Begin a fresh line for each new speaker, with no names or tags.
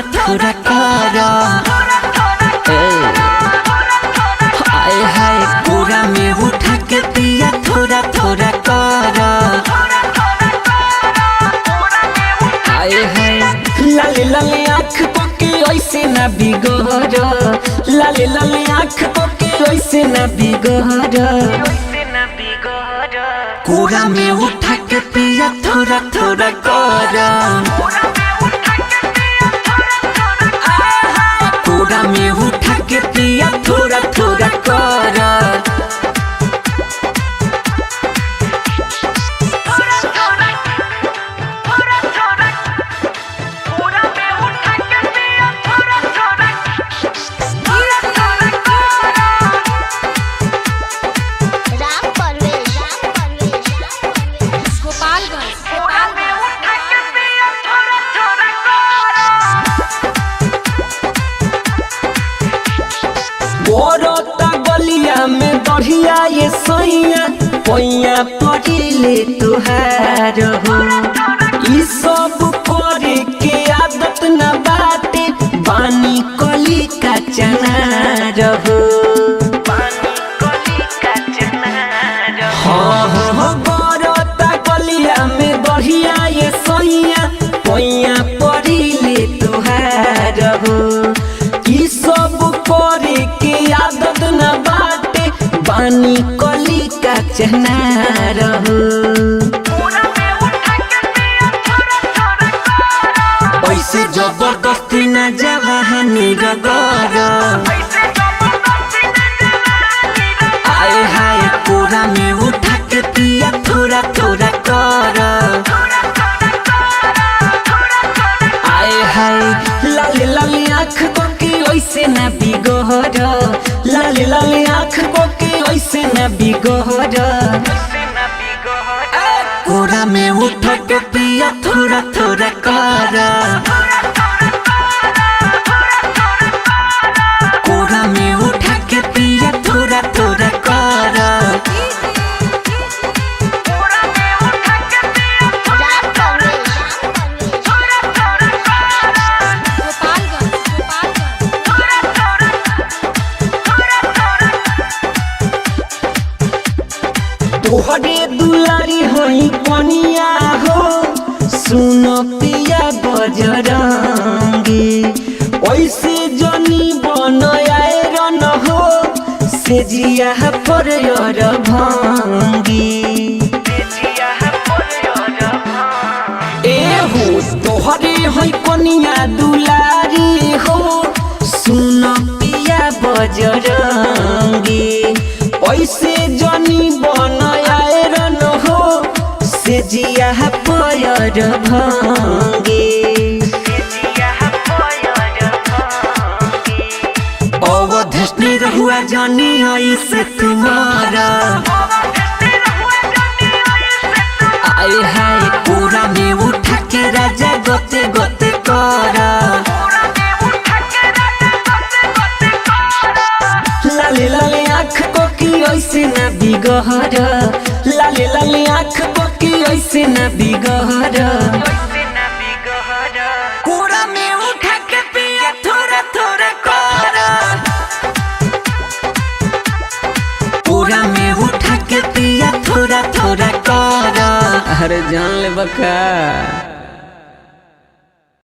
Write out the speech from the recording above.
थोड़ा थोड़ा कर। हाय हाय कोरा में उठा के पिया थोड़ा थोड़ा कर। हाय हाय लाले लाले आँख पके ऐसे न बिगड़, लाले लाले आँख पके ऐसे न बिगड़। कोरा में उठा के पिया थोड़ा थोड़ा कर। कोरा में उठा के पिया थोड़ा थोड़ा कर। गलिया में बढ़िया ये सैया पैया पड़िले तुहार हो। ई सब करे के आदत न बाटे बानी कली का चना रहो। हाँ बरता गलिया में बढ़िया ये सैया पैया पड़िले तुहार हो। ई सब करे के आदत न बाटे बानी कली का चना रहो। ऐसे जबरदस्ती न जवानी रगर। आए हाय कोरा में उठा के पिया थोड़ा थोड़ा कर। आए हाय लाले लाले आँख पके ऐसे न बिगड़, लाले लाले आँख पके ऐसे न बिगड़। कोरा में उठा के पिया थोड़ा थोड़ा कर। कोरा में उठा के पिया थोड़ा थोड़ा कर। तोहरे दुलारी होई कनिया हो सुन पिया बजरंगी। ऐसे जनी बनाए रन हो से जिया पर भंगी। ए हो तोहरे होई कनिया दुलारी हो सुन पिया बजरंगी। ऐसे जनी बनाए रन हो से जिया पर भंगी। अवधेशनी रहुआ जानी ऐसे तुम्हारा। आए हाय कोरा में उठा के राजा गोते गोते कर। लाले लाले आँख पकी ऐसे न बिगड़, लाले लाले आँख पकी ऐसे न बिगड़। कोरा में उठा के पिया थोड़ा थोड़ा कर। कोरा में उठा के पिया थोड़ा थोड़ा कर। अरे जान ले बका।